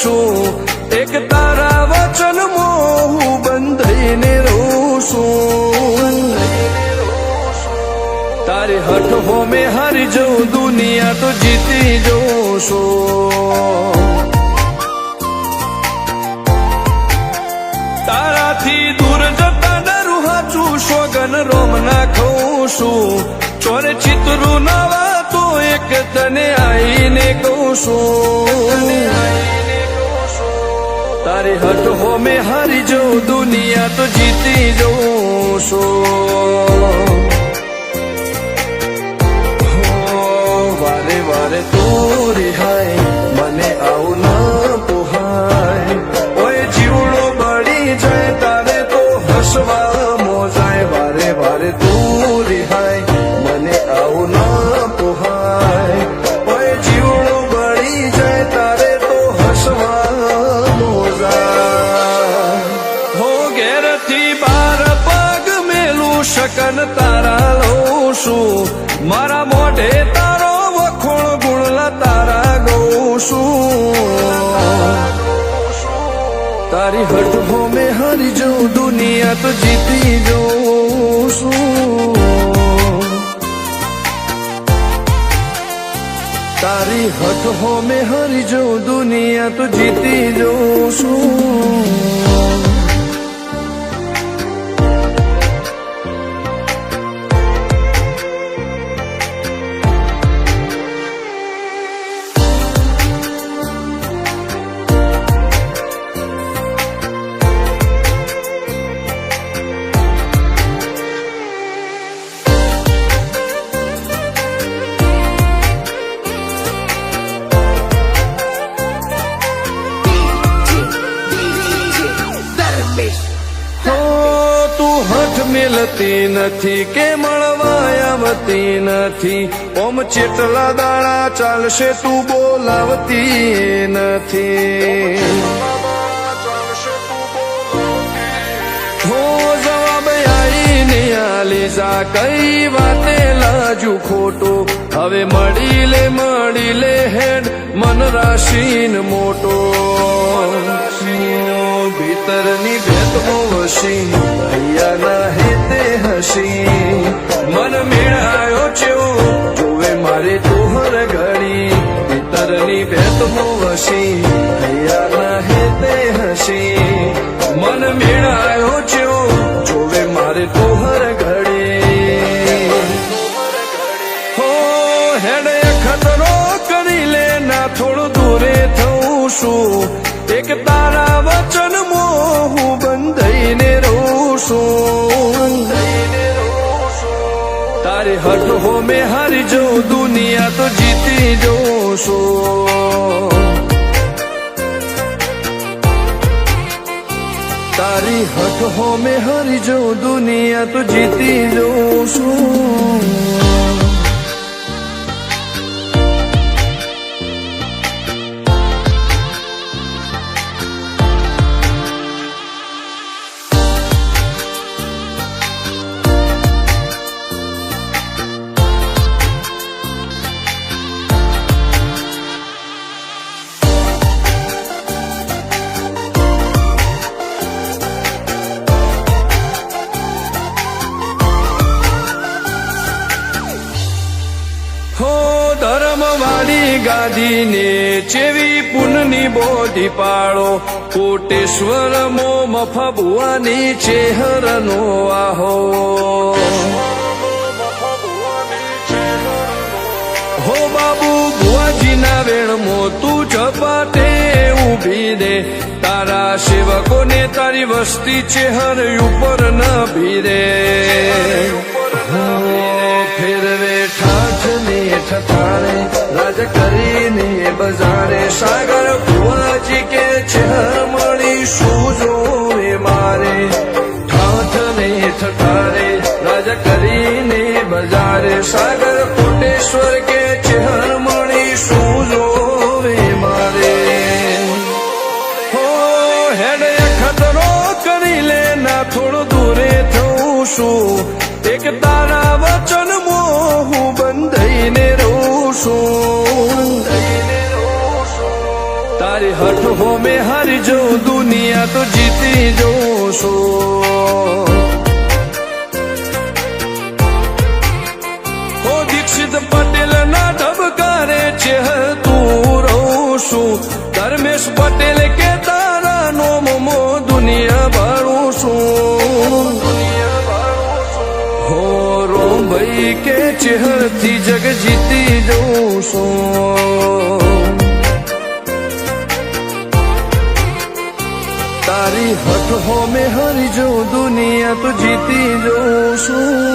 છું એક તારા વચન હું બંધાઈને રહું છું તારી હઠ હોમે હારી જઉં દુનિયા તો જીતી જઉં છું તારાથી દૂર જતા ડરું હાચું સોગન રોમ ના ખઉં છું ચોરે ચિતરું નવા તો એક તને આઈને કહું છું તારી હઠ હોમે હારી જઉં દુનિયા તો જીતી જઉં છું વારે વારે તું રિહાય મને આવું ના પોહાય ઓય જીવડો બળી જાય તારે તો હસવા મોજાય વારે વારે તું રિહાય મને આવું ના પોહાય ઓય જીવડો બળી જાય તારે તો હસવા મોજાય હો ઘેરથી બાર પગ મેલું શકન તારા લઉં છું મારા મોઢે તારો વખોણ ગુણલા તારા ગઉં છું તારી હઠ હોમે હારી જઉં દુનિયા તો જીતી જઉં છું તારી હઠ હોમે હારી જઉં દુનિયા તો જીતી જઉં છું મિલતી નથી કે મળવા આવતી નથી ઓમ ચેટલા દાડા ચાલશે તું બોલાવતી નથી હો જવાબ આઈને આલી જા કઈ વાતે લાજુ ખોટું હવે મળી લે હેડ મન રાશીન મોટો ભીતરની ભેદમો વસી ભૈયા ના હેતે હસી મન મેળાયો છો જોવે મારે તોહર ઘડી ભીતરની ભેદમો વસી ભૈયા ના હેતે હસી મન મેળાયો છો જોવે મારે તોહર ઘડી હો હેડે ખતરો કરી લે ના થોડું દૂરે થઉં છું એક તારા વચન હું બંધાઈને રહું છું તારી હઠ હોમે હારી જઉં દુનિયા તો જીતી જઉં છું તારી હઠ હોમે હારી જઉં દુનિયા તો જીતી જઉં છું ધર્મવાળી ગાદીને ચેવી પુનની બોધી પાળો કોટેશ્વર મો મફા ભુવાની ચેહરનો આહો હો બાબુ ભુવાજીના વેણમો તું ઝપાટે ઊભી દે તારા સેવકોને તારી વસ્તી ચેહર ઉપર ન ભીરે ફેરવે ઠાઠને ઠઠાણે રાજ કરીને બજારે સાગર ભુવાજી કે છે મળી શું જોવે મારે ઠાઠને ઠઠાણે રાજ કરીને બજારે સાગર કોટેશ્વર કે છે મળી શું જોવે મારે હો હેડે ખતરો કરી લે ના થોડું દૂરે થઉં છું એક તારા વચન હું બંધાઈને રહું છું તારી હઠ હો મેં હારી જઉં દુનિયા તો જીતી જઉં છું. હો દીક્ષિત પટેલ ના ઢબકારે ચહેતું રહું છું. ધર્મેશ પટેલ કે તારા નોમો દુનિયા ભાળું છું. હો રોમ ભાઈ કે ચહેરથી જગ જીતી જઉં છું. તારી હઠ હો મેં હરી જઉં દુનિયા તો જીતી જઉં છું.